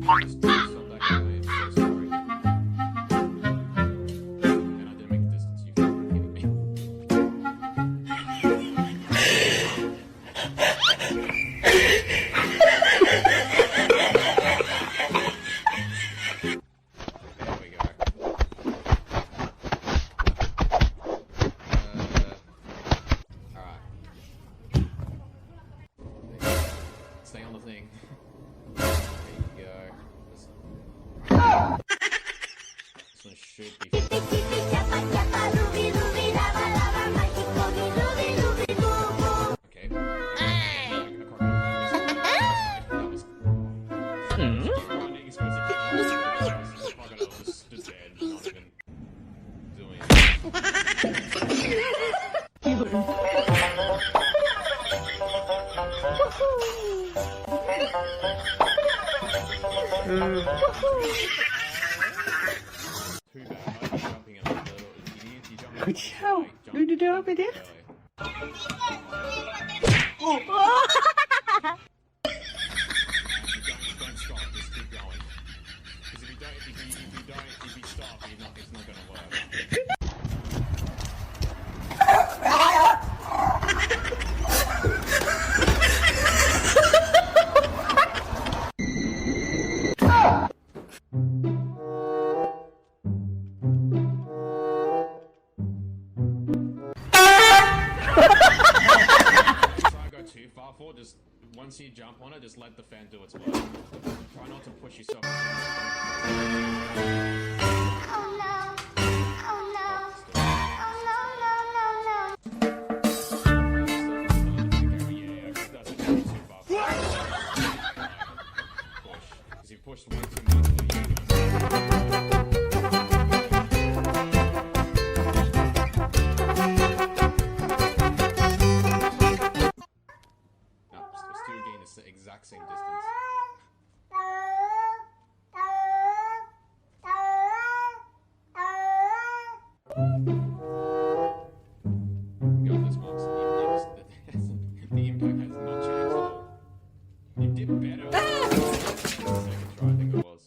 Stop that guy. I'm so sorry. And I didn't make the distance. You fucking kidding me? There we go. Alright. Stay on the thing. There you go. This one should be fine. Okay. That was... Running, supposed to keep running. The crocodile was just dead, not even doing Too bad. I was jumping in a little idiot. You jumped Goed zo. Doe de deur weer dicht. Don't stop, just keep going. Because if you stop, it's not gonna work. Too far forward, just once you jump on it, just let the fan do its work. Try not to push yourself. Oh no. Oh no. Oh no, no, no, no. Yeah, that's actually too far forward. Push. Because you pushed way too much. The exact same distance. You got this, Marks. The impact has not changed at all. You did better. Second try, I think it was.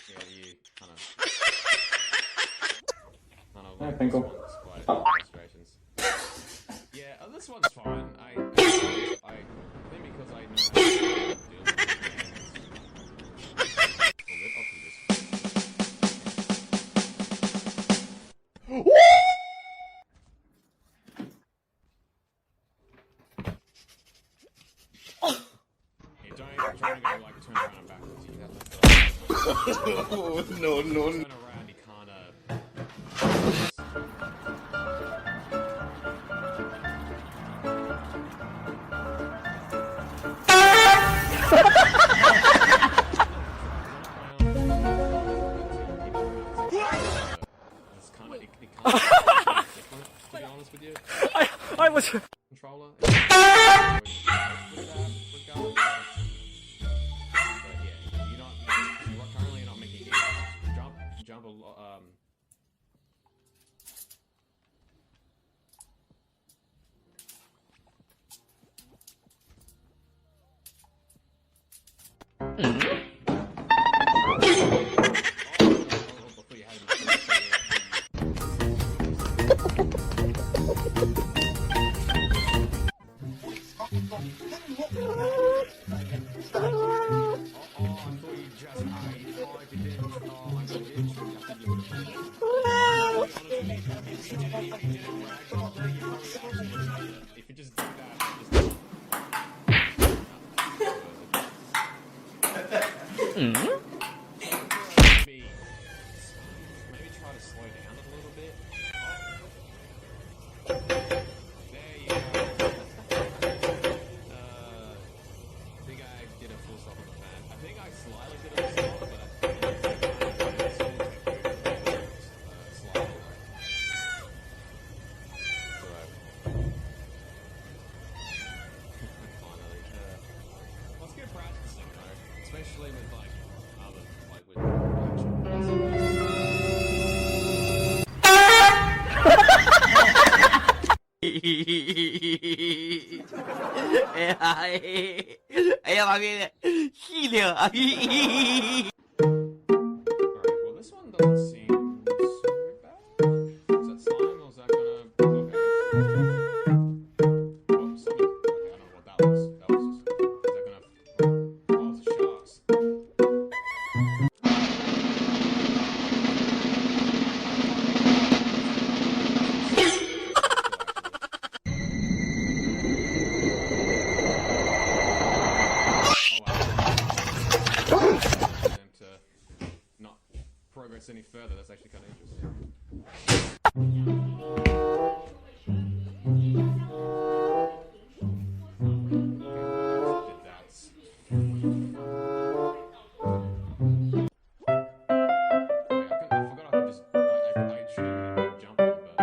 Yeah, you kind of. I think I'll. Frustrations. Yeah, this one's fine. I think because I know how to deal with it. Hey, don't try and go like turn around and backwards. You have to Oh, no, no. turn around. You can't. To be honest with you, I was. controller. But yeah, you're not making it. Jump a lot. Before you had if you just do that, maybe try to slow down a little bit. There you go. I think I did a full stop on the fan. I think I slightly did a stop, but I still slightly. Finally. Let's get practicing though, especially with like other, like with 哎呀妈逼的，细灵啊！ Alright, well, this one doesn't seem so bad. Is that slime or is that gonna. Okay. Oh, something. Okay, I don't know what that was. That was just. Is that gonna. Oh, it's a sharks. Them to not progress any further. That's actually kind of interesting. That's. Wait, I forgot I could just. I should have jumped it, but.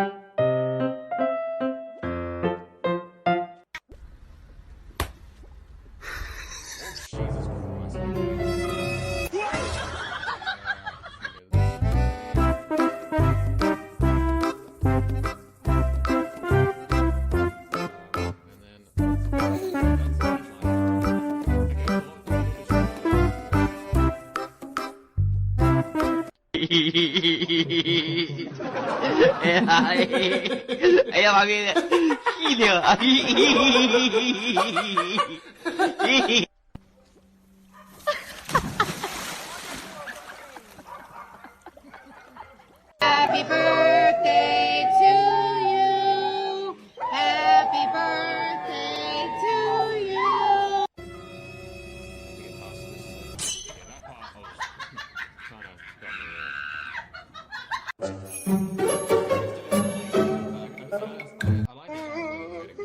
Jesus Christ.哎呀妈逼的，细灵啊！ Happy birthday to you. Happy birthday to you. To get past this. Yeah, that part I was kind of got me I like it. Let it go.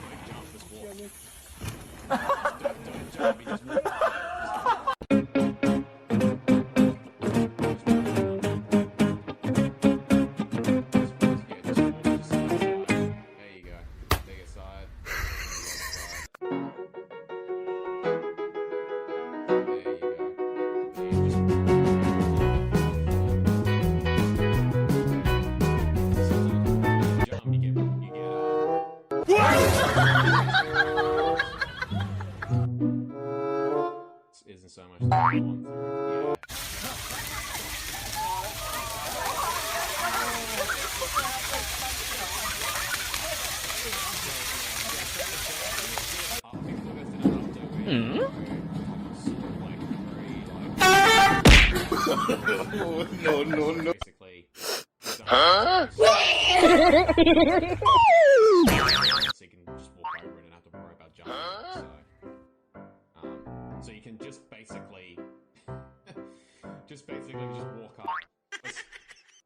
Don't jump, just walk. Don't jump, you just walk. Isn't so much the one through. No. Basically. Huh? So you can just walk over it and have to worry about jumping. So you can just basically just walk up.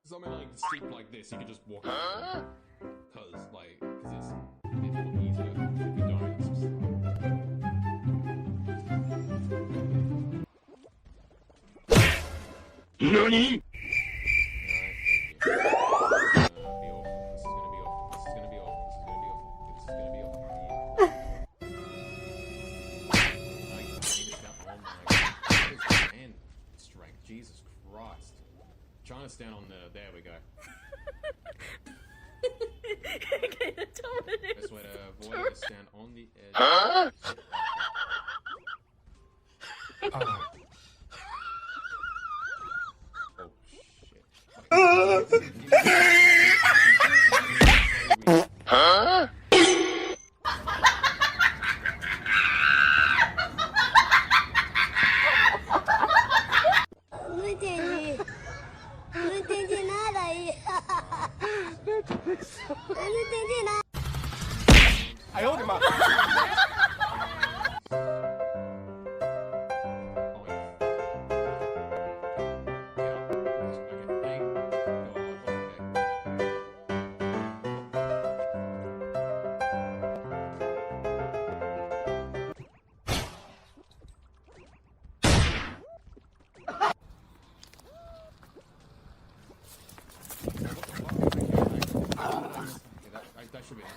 Something like steep like this, you can just walk up. Cause it's easier if you don't. It's just, NANI?! Jesus Christ. Trying to stand on the. There we go. Best way to avoid it is stand on the edge. Huh? Oh shit. Huh? I hold him up. That should be like.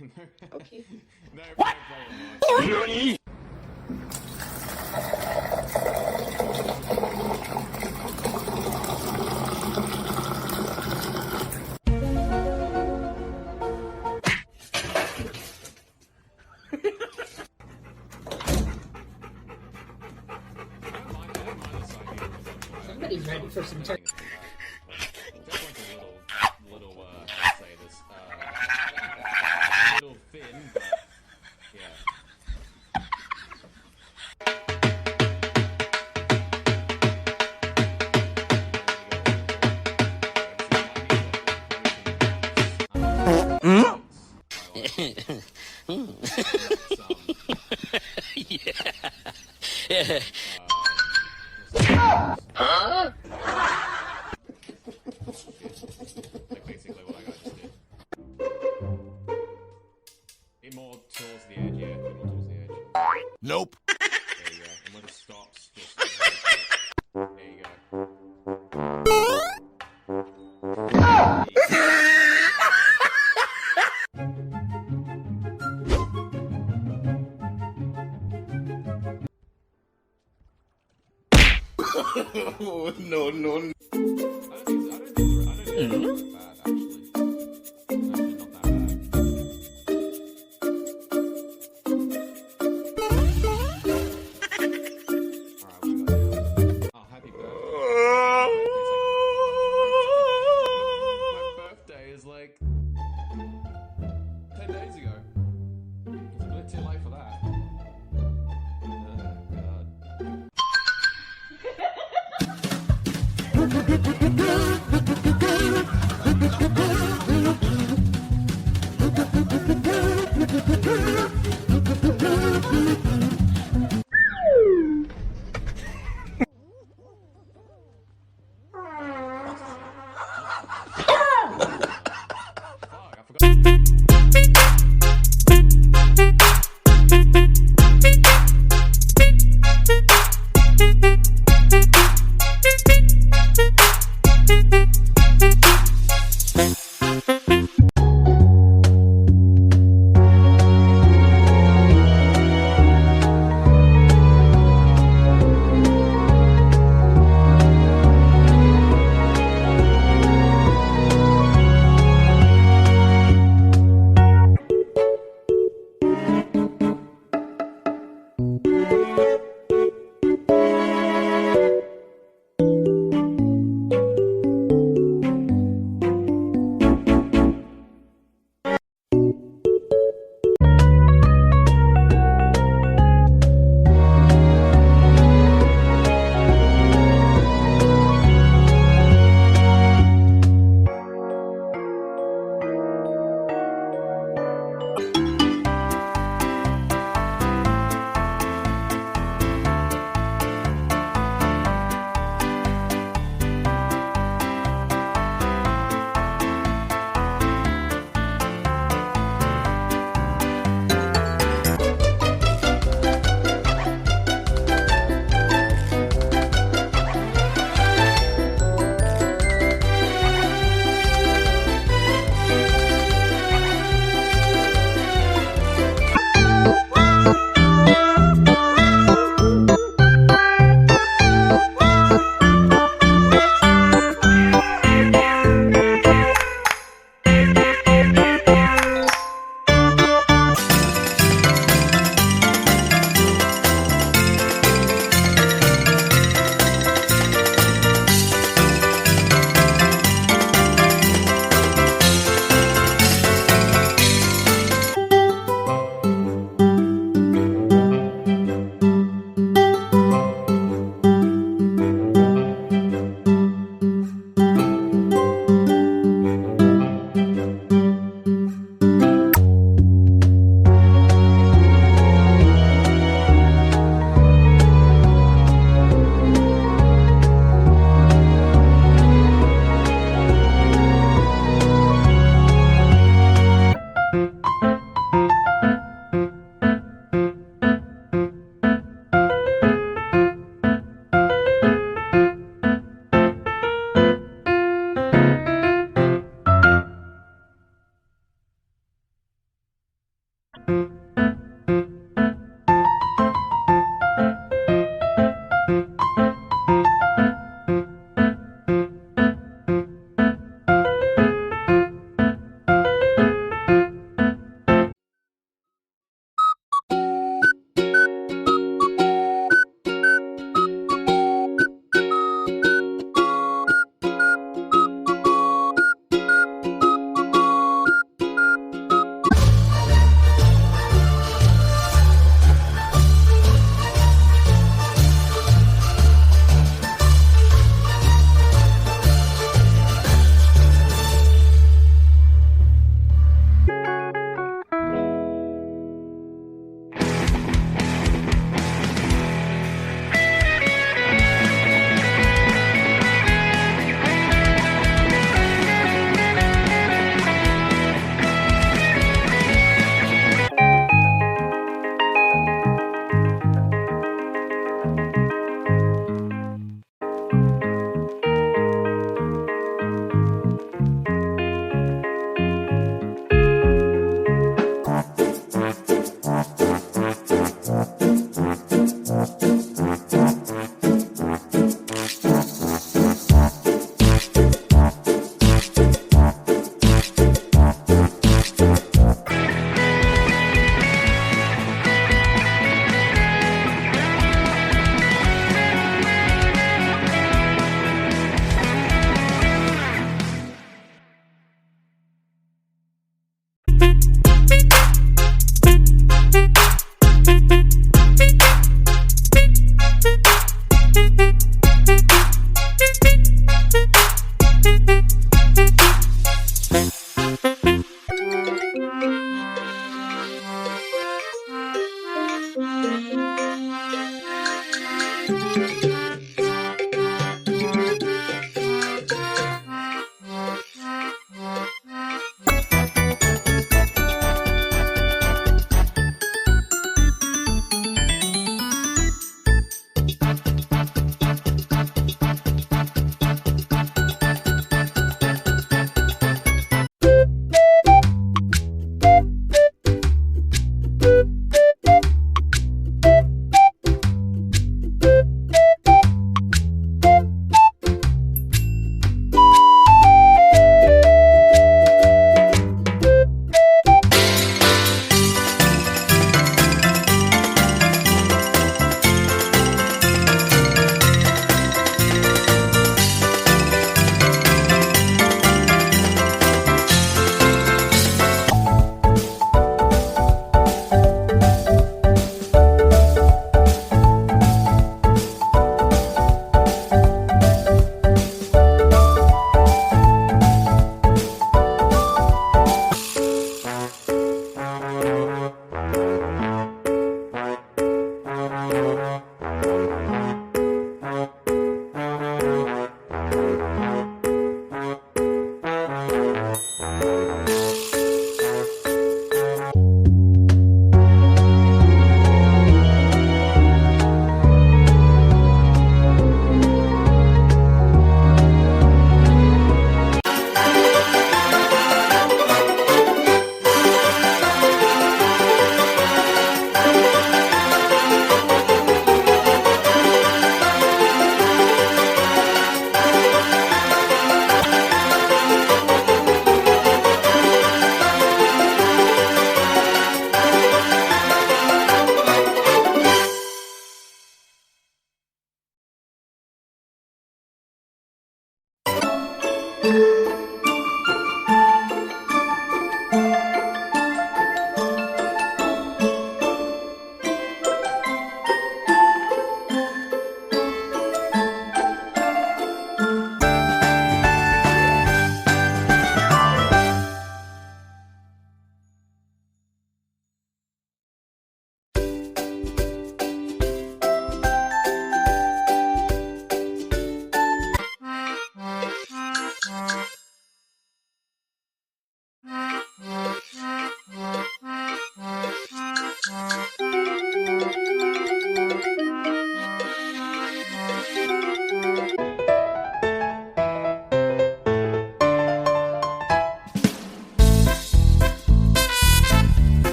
Okay. No problem. NANI?! Somebody's ready for some turkey. Just wants a little, how to say this, a little thin, but, yeah. Like basically what I just did. Bit more towards the edge, yeah. Bit more towards the edge. Nope. There you go. And when it stops, just there you go. Oh, no, no, no. I don't think it's that bad, actually. Actually, not that bad. Alright, we got it. Oh, happy birthday. My birthday is like 10 days ago. It's a bit too late for that.